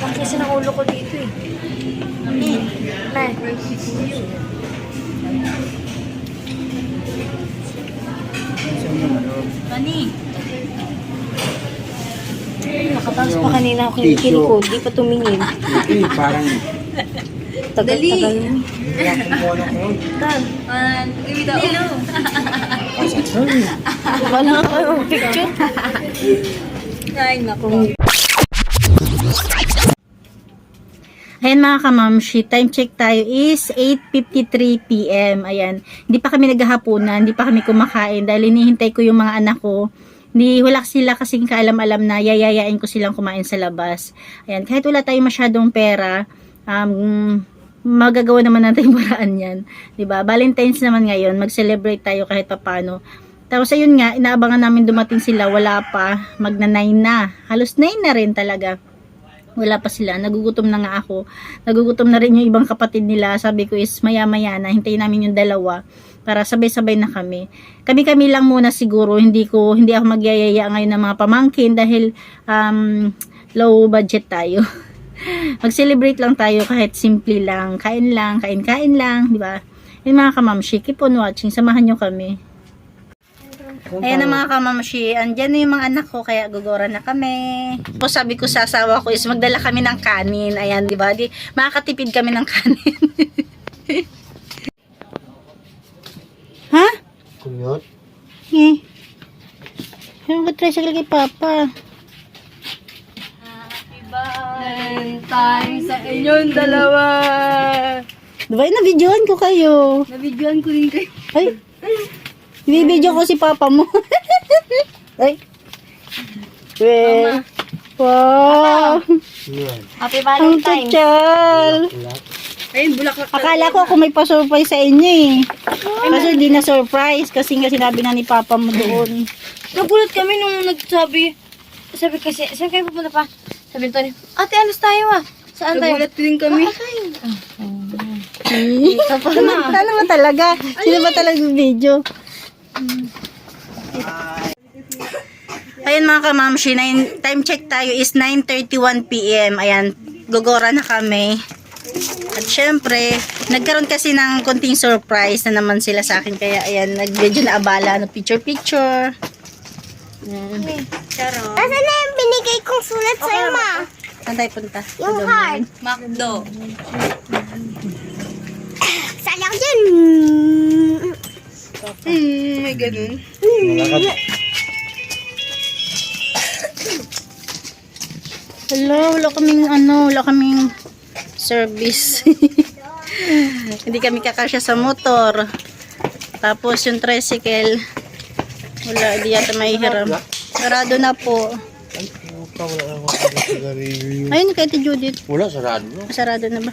Ang kasi ng ulo ko dito eh. Nay. Tani. Nakatapos pa kanina ako kinikilikod. Di pa tumingin. Okay, parang Tagal-tagal mo. Dan. Hello. Wala nga kayo picture. Ay, naku. Ayan mga kamamshi, time check tayo is 8:53 PM. Ayan, hindi pa kami naghahaponan, hindi pa kami kumakain dahil hinihintay ko yung mga anak ko. Wala sila kasing kaalam-alam na yayayain ko silang kumain sa labas. Ayan, kahit wala tayong masyadong pera, magagawa naman natin yung paraan yan. Diba? Valentine's naman ngayon, mag-celebrate tayo kahit papano. Tapos ayun nga, inaabangan namin dumating sila, wala pa, magna-9 na. Halos 9 na rin talaga. Wala pa sila, nagugutom na nga ako. Nagugutom na rin yung ibang kapatid nila. Sabi ko is maya-maya na, hintayin namin yung dalawa para sabay-sabay na kami. Kami-kami lang muna siguro, hindi ako magyayaya ngayon ng mga pamangkin dahil low budget tayo. Mag-celebrate lang tayo kahit simple lang, kain lang, kain-kain lang, di ba? Yung mga kamamshi, keep on watching, samahan nyo kami. Ayan na mga kamamshi, andyan na yung mga anak ko, kaya gugora na kami. Po sabi ko sa asawa ko is magdala kami ng kanin. Ayan, di ba? Makakatipid kami ng kanin. Ha? kunyot. Yung tricycle kay Papa. Happy Valentine's sa inyong dalawa. Diba, na-videoan ko kayo. Nabidyoan ko din kayo. Ay, ibibidyo ko si Papa mo. Ay. Mama. Wow. Yan. Happy Ang Valentine's. tutsal. Ayun, bulaklak. Akala ko ako may pa-surprise sa inyo eh. Kaso hindi na surprise kasi nga sinabi na ni Papa mo doon. Nagulat kami nung nagsabi. Sabi kasi, saan kayo pupunta pa? Sabi ni Tony, ate, alas tayo ah. Saan tayo? Nagulat din kami. Ano naman talaga? Sino ba talaga yung video? Ayan mga kamamshi, time check tayo is 9:31 PM. Ayan, gogora na kami. At syempre, nagkaroon kasi ng konting surprise na naman sila sa akin. Kaya ayan, nag-video na abala, picture-picture. Charo. Asan na yung binigay kong sulat sa'yo, ma? Saan tayo punta? Yung heart. Macdo. Saan ako dyan? May ganun. Malakad. Wala kaming service. Hindi kami kakasya sa motor. Tapos yung tricycle, wala, di yata mahihiram. Sarado na po. Ay, puta, wala lang ako sa sigarilyo. Ayun, kay Ate Judith. Wala, sarado na. Sarado na ba?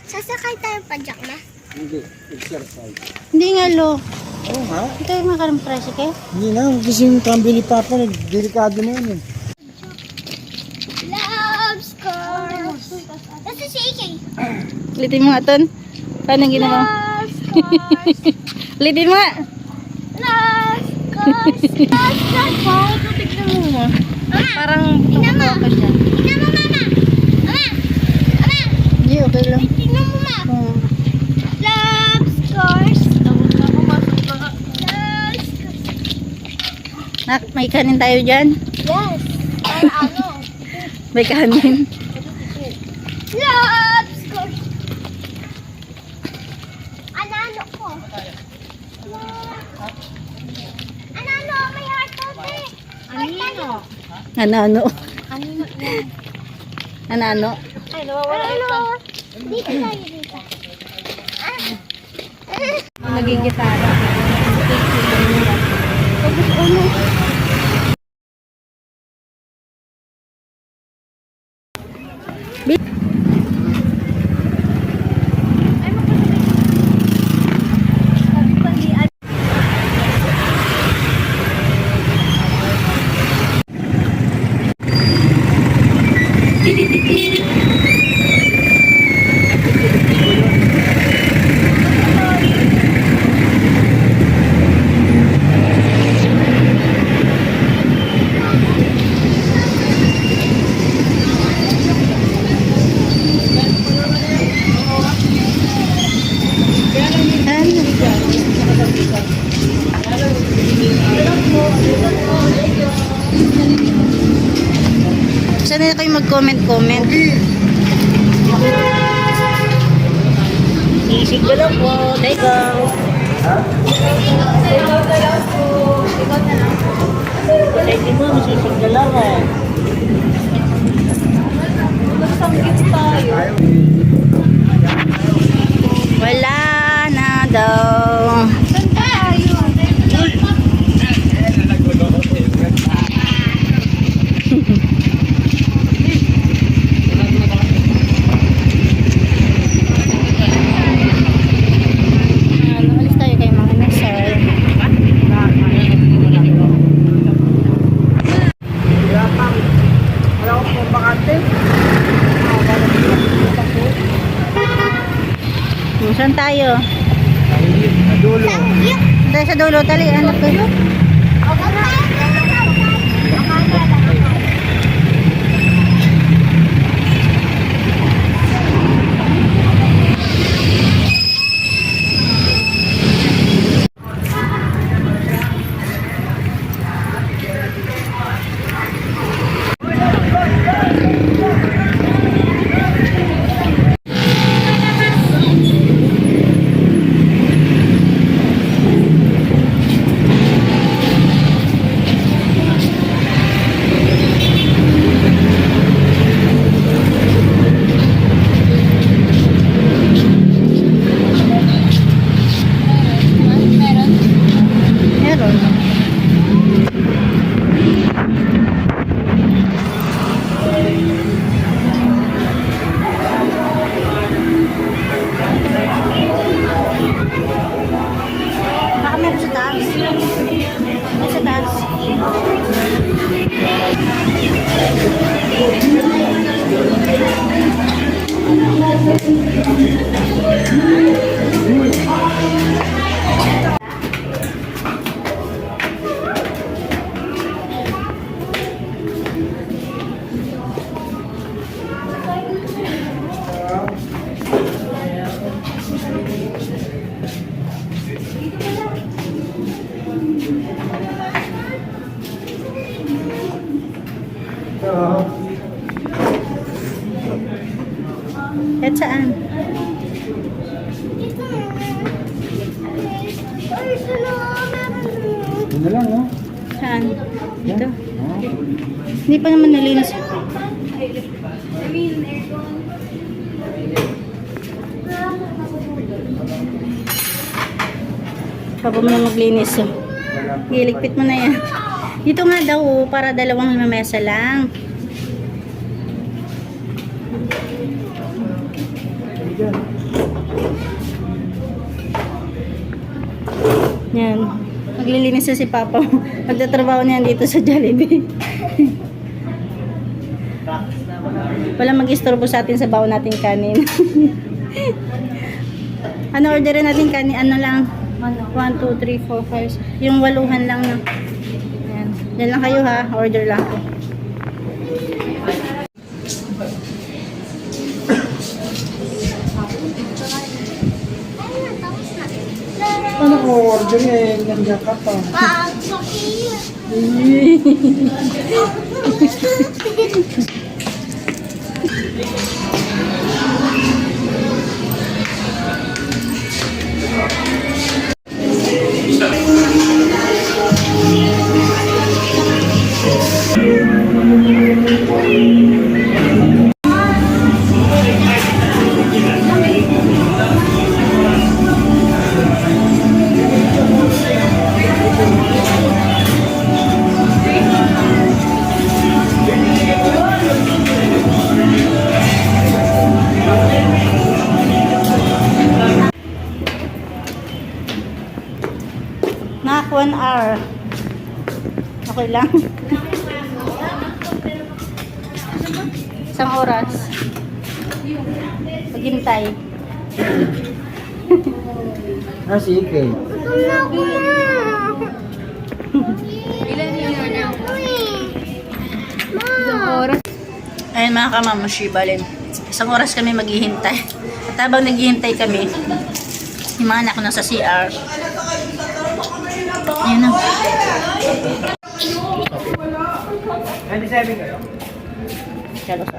Sasakay tayo pa dyan na. Hindi, exercise. Hindi nga, lo. Oo nga. Hindi tayo makaram tricycle. Hindi na, kasi yung cambio ni Papa, delikado na yun eh. Love scars. Nasa si AK. Ulitin mo nga, Ton. Paano ginawa? Love scars. Ulitin mo nga. Love scars. Love scars. Tignan mo mo. Parang Tingnan mo. ka siya. Tingnan mo, mama. Mama. Mama. Hindi, okay lang. Tingnan mo, ma. Oh. Love scars. Love scars. Nak, may kanin tayo dyan. Yes. Para ano? May kanin. Love scars. Anano ko? Anano, may heart open. Anino? Anano. Anino? Anano. Ay, nawawala ito. Dito tayo dito. Nagigitara. Sana na kayo mag-comment. Isig ko lang po. Teka. Teka mo, masisig ka lang eh. Wala na daw. Alis tayo kay mga nasal. Wala ko pong bakante. Saan tayo? Sa dulo. Tayo sa dulo, tali. Anak ko. Meron. Baka meron sa taas. May sa taas. At saan? Yun na lang, oh. Saan? Dito. Oh. Hindi pa naman nalinis. Papa mo na maglinis. Oh. Iligpit mo na yan. Dito nga daw, oh, para dalawang lamesa lang. Yan. Maglilinis na si Papa. Magtatrabaho niyan dito sa Jollibee. Wala mag-istorbo sa atin sa baon natin kanin. Ano orderin natin kanin? Ano lang? 1, 2, 3, 4, 5. Yung 8 lang na. Yan. Yan lang kayo ha. Order lang ko. Ano ko order eh, nandiyan ka pa. Nak 1 hour. Okay lang. Isang oras. Maghintay. Ah, sige. Ayun mga kamamushi, balin. Isang oras kami maghihintay. At habang naghihintay kami, Yung mga anak ko nasa CR. Ayun na. Kalo sa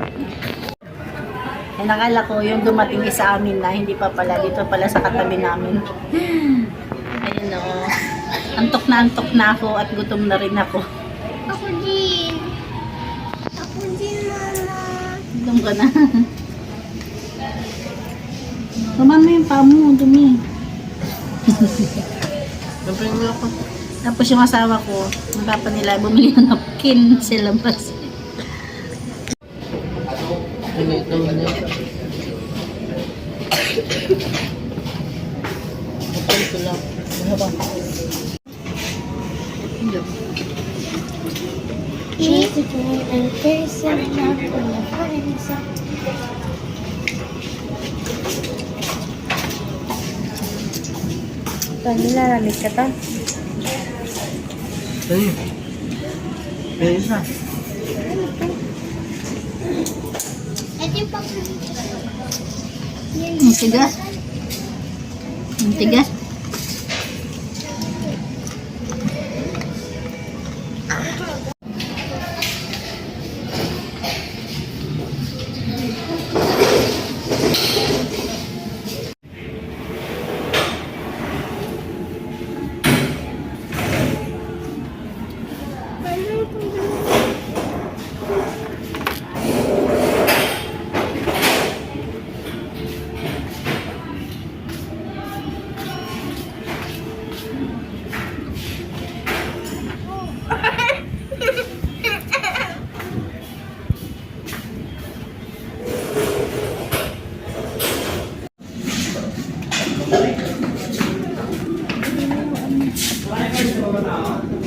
ay, nakala ko yung dumating sa amin na hindi pa pala. Dito pala sa katabi namin. Ayun o. Antok na ako at gutom na rin ako. Ako din. Ako din, mama. Gutom ka na. Tuman mo yung paa mo, dumi. Tapos yung asawa ko, ang papa nila, bumili ng napkin sa labas. Easy to and person not to friends. Ito, nilalamig ka to. Pwede na. Ito yung paborito. Ang tigas. Ang tigas.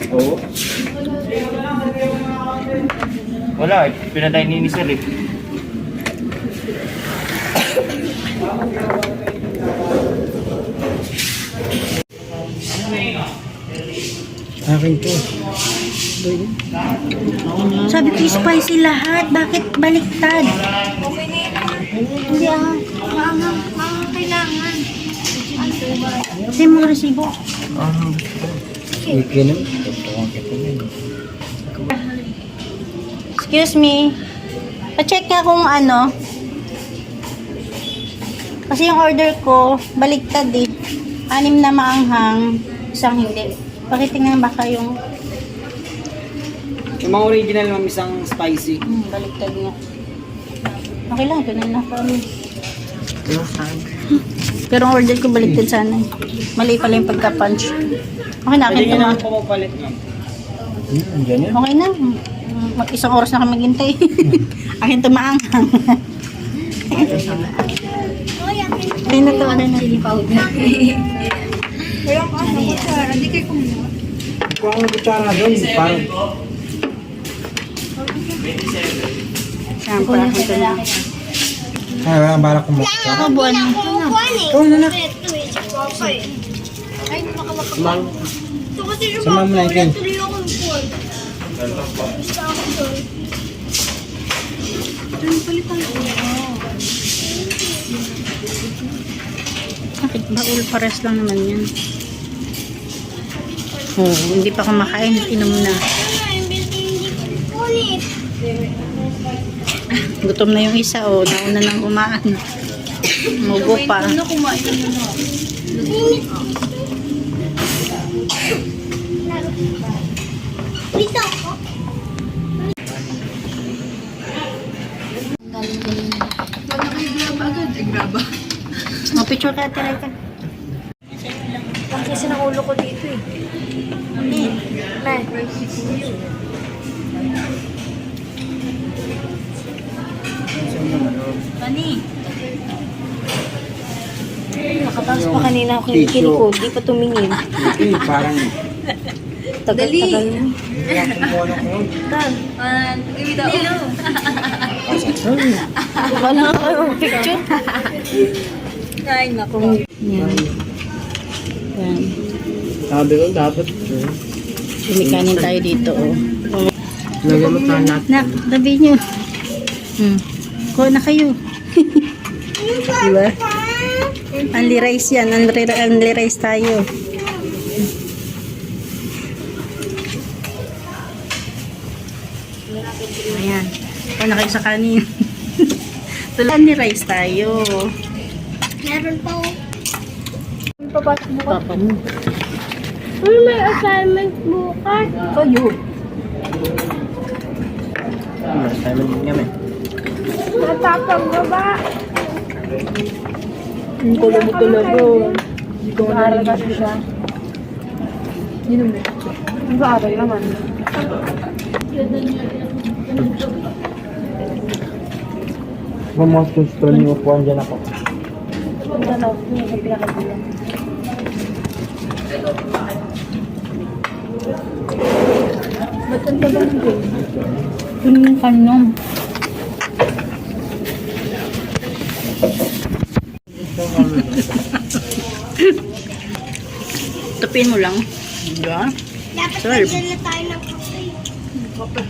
Oo. Wala, pinatay ni Sir eh. Akin to. Sabi ko spicy lahat. Bakit baliktad? Hindi ah. Kailangan. Kasi mo resibo. Ikin. Tutukan kita yun. Excuse me. Pa-check nga kung ano. Kasi yung order ko, baliktad eh. 6 na maanghang, 1 hindi. Pakitingnan baka yung Yung mga original, ma'am, isang spicy. baliktad nga. Okay lang, ito na lang kami. Pero ang order ko baliktad sana eh. Mali pala yung pagka-punch. Okay na, Pwede akin nyo tuma. naman po magpalit, ma'am. Andyan yun. Okay na. Mag-1 oras na kami maghintay. Akin tumaanghang. Ay na to, ano na. Chili powder. Kung ano kutsara doon, parang Siyempre, akin to na. ay, wala balak kumakta. Ako buwan. Ikaw na na. Ay, makawaka. Sumang. Ito kasi yung Sumang mo na ikin. tuloy ako ng buwan. Basta ako doon. Bakit baul pares lang naman yan? Oh, hindi pa kumakain. Inom na. Ay, hindi ulit. Gutom na yung isa. Oh, nauna nang kumaan. Mugo pa. Dito ako. Oh, picture ka, tiray ka. Lang kasi ng ulo ko dito eh. Hindi. Nay. Pani. Nakataas pa kanina ako yung kilikod. Di pa tumingin. Eh, parang Tagal-tagal mo. kumuha ko yun. Wala ka yung picture. Ay, naku. Yan. Yan. Sabi ko dapat. Kumikanin tayo dito, oh. Lagyan mo tanat. Nak, tabi nyo. Kuha na kayo. Diba? Only rice yan. Only rice tayo. Ayan. Paano kayo sa kanin? Only rice tayo. Meron pa ako. Papa mo. Uy, may assignment bukas. Kayo. Assignment din kami. Natapang baba. Hindi ko lang talaga. Hindi ko naaral kasi siya. Yun ang nag-aaral naman. Mas gusto niyo po andyan ako. Ano, yung sa pinakabilang. Ba't ang tagal ng game? Yun yung kanon. Tapin mo lang. Diba? Dapat Serve. nandiyan na tayo ng kape.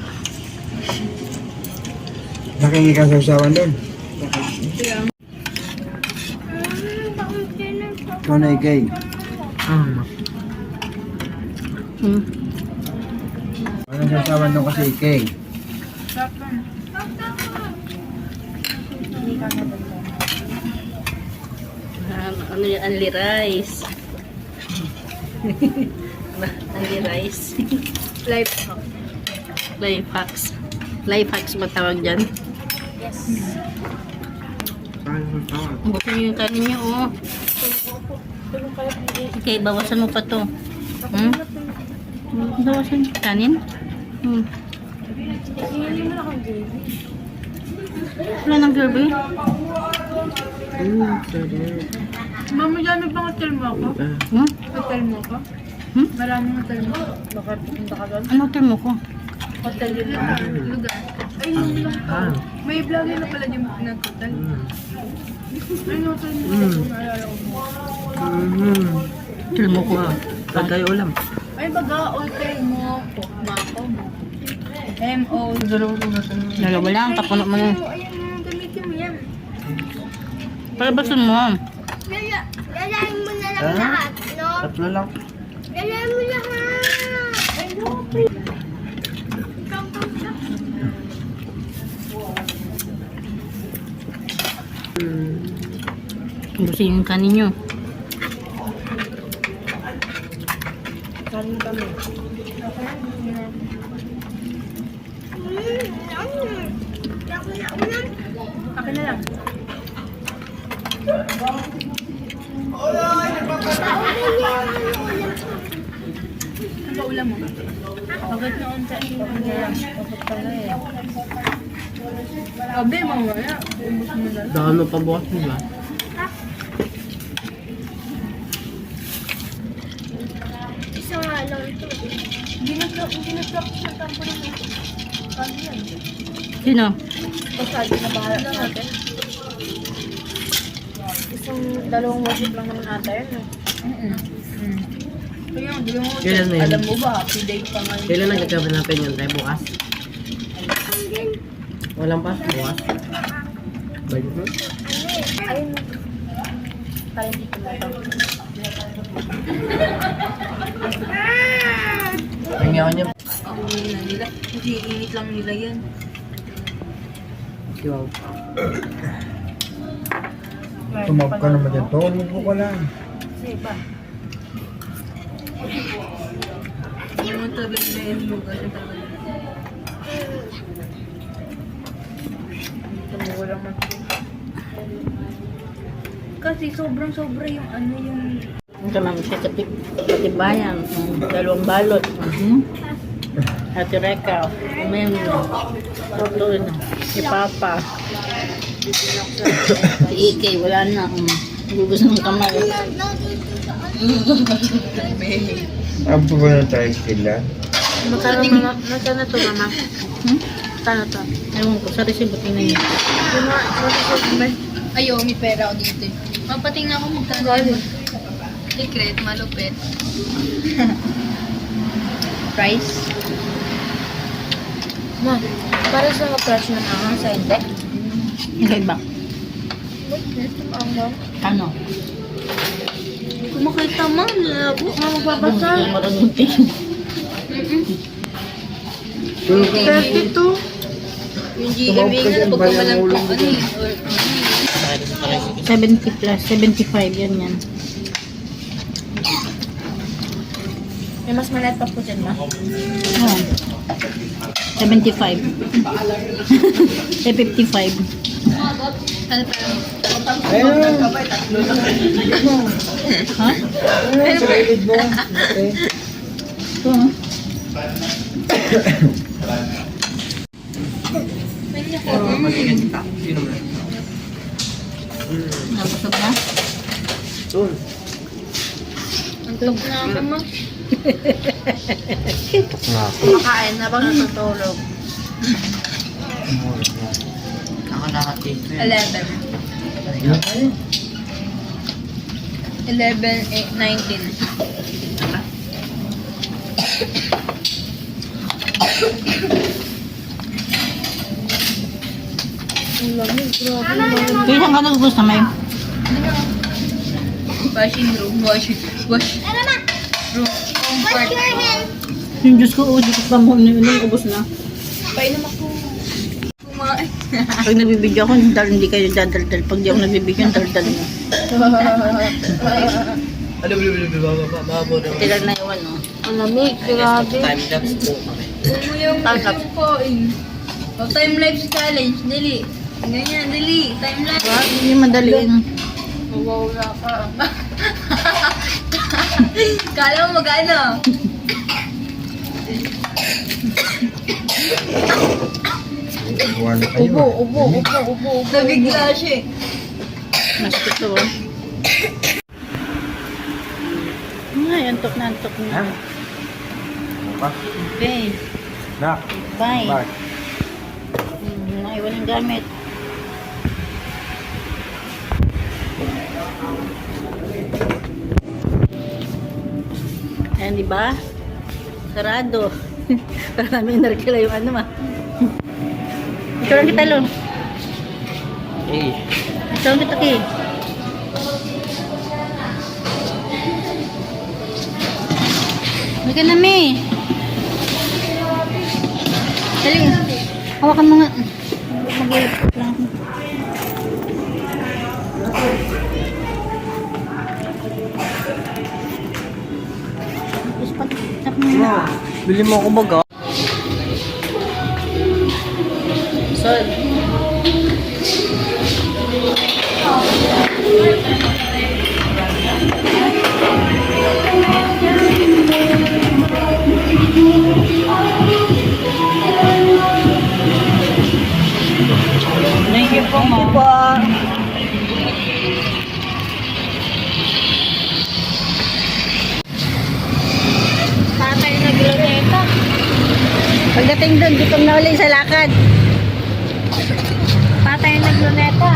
Nakingi ka sa usawan doon. Ikaw na ikay. Ano sa usawan doon kasi ikay? Ano yung only rice? Only rice. Life hack. Life hacks. Life hacks ba tawag dyan? Yes. Bukin nyo yung kanin nyo, oh. Okay, bawasan mo pa to. Bawasan yung kanin? Hindi mo na akong game. Wala nang gravy? Mama, dyan bang hotel mo ako? Hotel mo ako? Maraming hotel mo. Baka pupunta ka doon. Ano hotel mo ko? Hotel yun lang. Lugar. Ay, yun lang po. May vlog yun na pala yung nag-hotel. Ay, hotel mo. Naalala ko mo. Hotel mo ko. Pagkayo ulam. Ay, baga, hotel mo. Mako mo. M.O. Dalawa lang, tapuno mo na. Ayan, gamitin mo yan. Palabasan mo. Lalayin mo na lang lahat, no? Tatlo lang. Lalayin mo lahat. Ay, no. Busin yung kanin nyo. Kanin kami. Akin na lang. Ano ba ulam mo? Agad na unta. Agad pala eh. Abe, mamaya. Ubus mo na. Dahil mo pa bukas mo ba? Isa nga lang ito. Hindi na-drop sa tampo na mo. Paano yan? Sino? Pasado na bahala na natin. Isang dalawang worship lang naman ata yun. Kaya hindi mo, Kailan na yun? alam mo ba, happy day pa ngayon. Kailan nagkakaroon natin yun tayo bukas? Walang pa? Bukas? Balik mo? Ayun. Parang hindi ko matang. Hingi ako niya. Ang hina nila. Kasi init lang nila yan. Wow. Tumawag ka naman dyan. Tulog ko lang. Kasi ba? Hindi mo talaga nila yung lugar yung talaga nila. Ito mo walang kasi sobrang-sobra yung ano yung... Ang kamang siya sa patibayan. Dalawang balot. Ate Reka. Umemi. Tutuin. Si Papa. Si Ike. Wala na. Gugos ng kamay. Ang pa ba ng tayo sila? Magkano to, mama? Magkano to? Ewan ko. Sa resibo tingnan niya. Ayaw, may pera ako dito eh. Mapatingin ako magkano yun. Secret, malupit. Price? Ma, para sa mga presyo na sa hindi. Iba. Ano? Kung makita mo, nalabo nga magbabasa. Ang marunong tingin. 32. Yung GMA nga, napagkamalan ko ano eh. 70 plus, 75 yan. May mas malat pa po dyan, ma? Oh. 75. Eh, 55. Ano pa lang? Ha? Solid mo. Okay. Ito, ha? Sino mo? Nabusog na? Antok na ako, ma. Kumakain na bang natutulog? Nakakataste. 11. 11, 8, 19. Kaya saan ka naggusto, May? Washing room, wash room, comfort. Yung Diyos ko, di ko pa mo ubos na. Kumain. Pag nagbibidyo ako, hindi kayo dadaldal. Pag di ako nagbibidyo, daldal mo. Ano, bababa na. Tilag na iwan, no? Ang lamig, grabe. Time lapse po kami. Huwag mo yung kukuin. O, time lapse challenge, dali. Ganyan, dali. Time lapse. Wag, hindi madaliin. Mawawala ka. Kala mo magano? Ubo. Nabigla siya eh. Mas ito, oh. Ay, antok na. Okay. Nak. Bye. Bye. Naiwan ang gamit. Ayan, di ba? Sarado. Para namin narkila yung ano, ma. Ito lang kita, Lo. Eh. Ito lang kita, Ki. Huwag ka na, Mi. Dali. Hawakan mo nga. Mag-iipot lang. Tap mo na. Bili mo ako baga. Sol. Thank you po, ma. Tatay nagluneta. Pagdating doon, gutom na ulit sa lakad. Tatay nagluneta.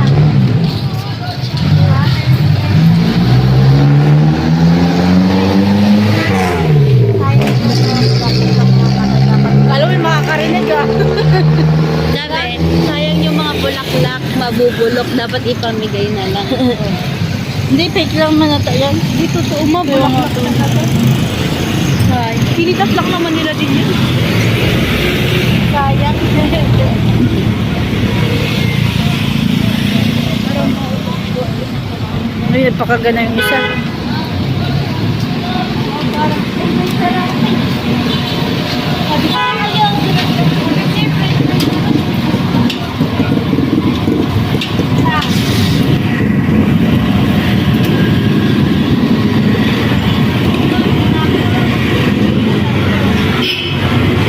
Alam mo, makakarinig ah. Sabi, sayang yung mga bulaklak, mabubulok. Dapat ipamigay na lang. Hindi, fake lang man ata yan. Hindi totoo, mabulak na ito. Pinitas lang naman nila din yun. Sayang. Ay, nagpakagana yung isa.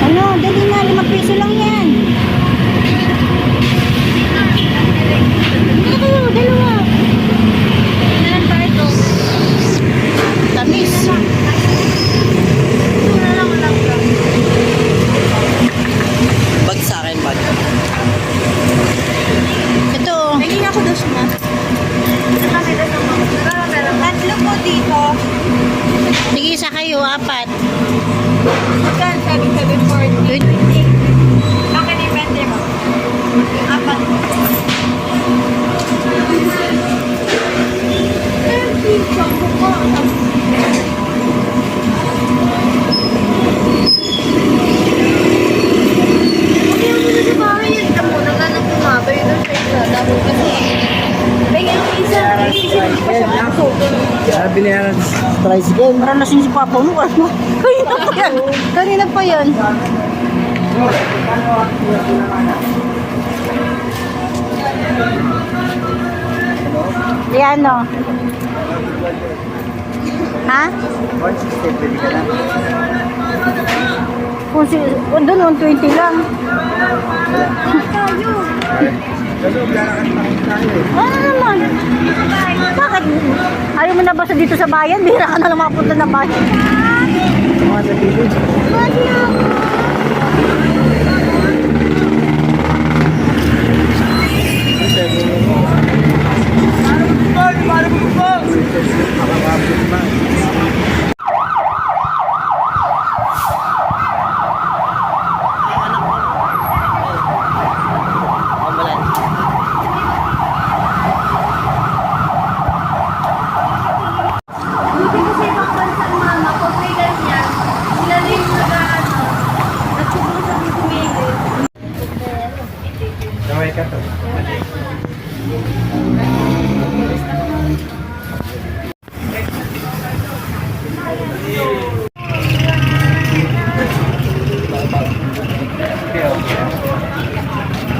Ano, dali na, 5 piso lang yan. Ano kayo, dalawa. Ilan ba ito? Tamis. Bag sa akin, bag. Ito. Naging ako dos na. Tatlo po dito. Sige, isa kayo, 4. Magkaan 740. Good. Okay, depende mo. Apat. Sabi niya, tricycle. Parang lasing si Papa mo. Kanina pa yan. Kanina pa yan. Liano. Ha? 160, pwede ka na. Kung doon, 120 lang. Ano naman? Bakit? Ayaw mo na ba sa dito sa bayan? Bira ka na lang makapunta na bayan. Mga sa TV. Buti kasi ibang bansang mama, kung may ganyan, sila rin nagsubo sa bibumigil. Kaway ka to.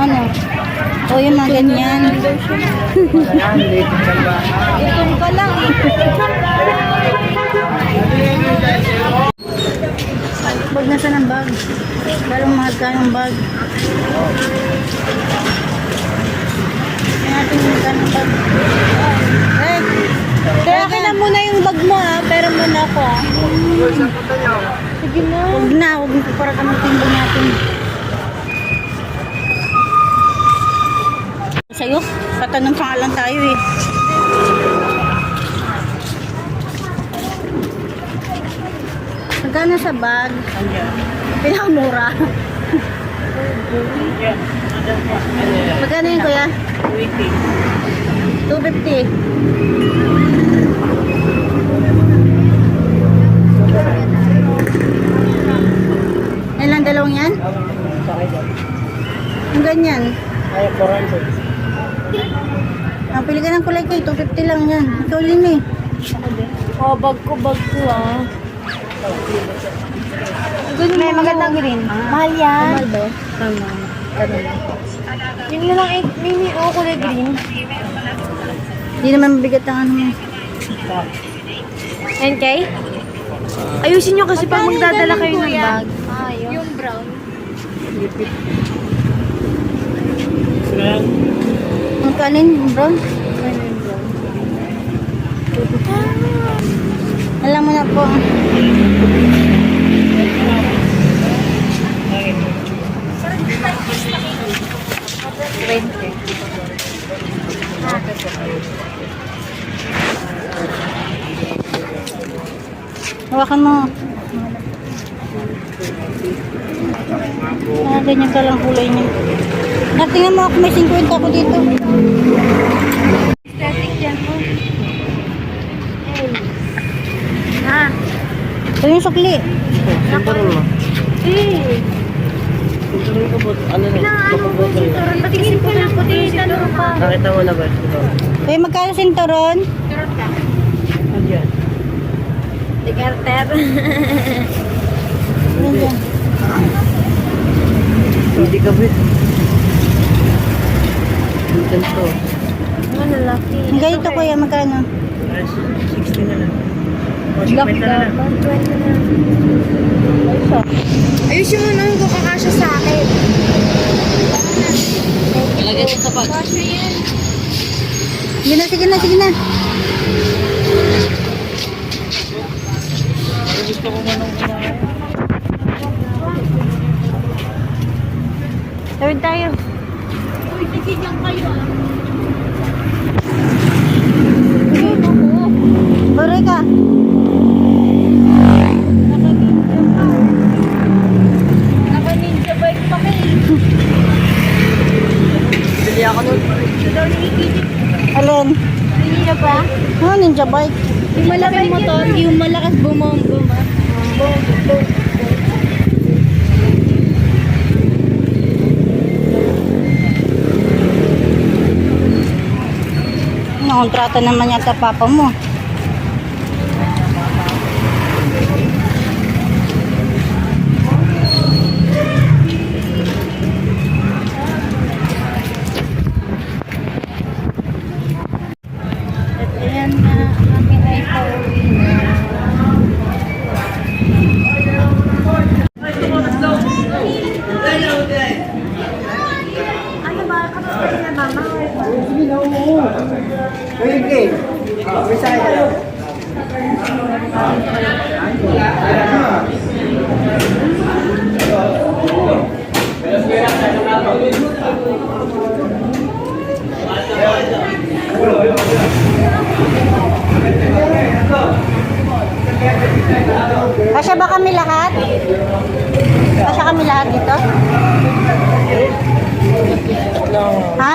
Ano? O yung mga ganyan. Ayan, late ka ba? Itong pa lang eh. Bag na saan ang bag? Balong mahal ka ng bag. Kaya natin yung ka ng bag. Eh, kaya akin na muna yung bag mo ah. Pero muna ako ah. Sige na. Huwag na. Huwag mo para kami timbang natin. Sa'yo, patanong pa nga lang tayo eh. Magkano sa bag? Pinakamura. Magkano yun kuya? 250. 250. Ilang dalawang yan? Ang ganyan. Ay, 400. Pili ka ng kulay kay 250 lang yan. Ikaw din eh. Oh, bag ko ah. May magandang green. Mahal yan. Mahal ba? Tama. Yun na lang, mini kulay green. Hindi naman mabigat ang ano mo. NK? Ayusin nyo kasi pag magdadala kayo ng bag. Yung brown. Ang kanin, brown. Alam mo na po. Hawakan mo. Ganyan ka lang kulay niya. Natingnan mo ako, may 50 ako dito. Aesthetic yan po. Ito yung sukli. Sinturon mo. Sinturon ko po. Ano na? Patingin ko lang po din sa lupa. Nakita mo na ba? Kaya magkano sinturon? Ayan. The Carter. Ganyan. Hindi ka ba? Ganito. Ano laki? Ang ganito kuya, magkano? 60 na lang. Lock na. 120 na. Ayusin mo na kung kakasya sa akin. Ilagay mo sa bag. Kasya yan. Sige na, sige na, sige na. Gusto ko manong kumain. Tawid tayo. Uy, sige niyan kayo ah. Hore ka. Naka-ninja bike pa kayo. Bili ako nun. Alin? Ninja ba? Ano, ninja bike? Yung malaking motor, yung malakas bumombo. Nakontrata naman yata papa mo. At ayan na, kami ay pauwi na. Kasya ba kami lahat? Kasya kami lahat dito? Ha?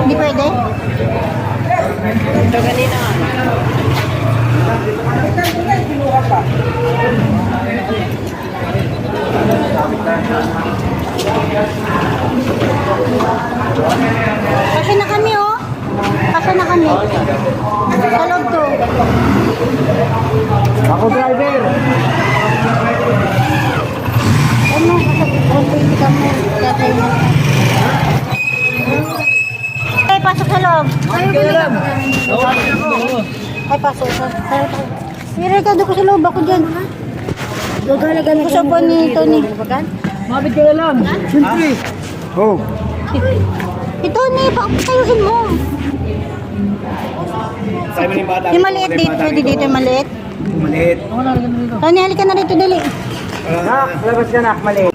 Hindi pwede? Kasya na kami oh. Kasya na kami. Sa loob to. Ako driver. Ano? Pwede ka mo. Tatay mo. Ay, pasok sa loob. Ay, pasok. May rekado ko sa loob. Ako dyan. Gagalagan ko sa buwan ni Tony. Mabit ka na lang. Siyempre. Oh. Ito ni, bakit tayusin mo? Yung maliit dito, pwede dito yung maliit. Maliit. Tony, halika na rito, dali. Nak, labas ka nak, maliit.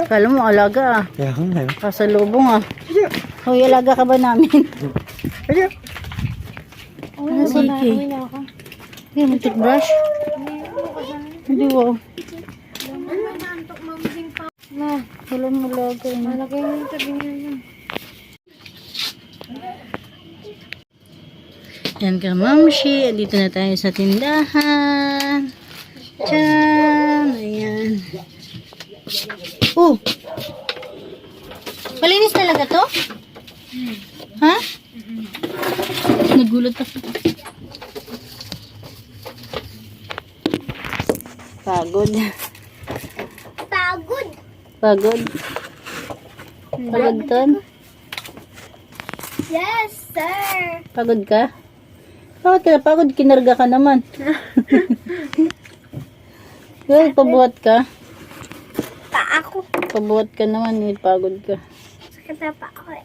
Kala mo, alaga ah. Kaya kung ngayon. Kasalubong ah. Hoy, alaga ka ba namin? Kaya. Ano si Iki? Hindi mo toothbrush? Hindi wow. Na, wala mo alaga. Malagay mo yung tabi niya. Yan ka, Mamshi. Dito na tayo sa tindahan. Tyan! Ayan. Oh! Malinis talaga to? Ha? Nagulat ako. Pagod. Pagod? Pagod? Pagod ton? Yes, sir. Pagod ka? Bakit ka napagod? Kinarga ka naman. Well, pabuhat ka? Pa ako. Pabuhat ka naman, pagod ka. Sakit na pa ako eh.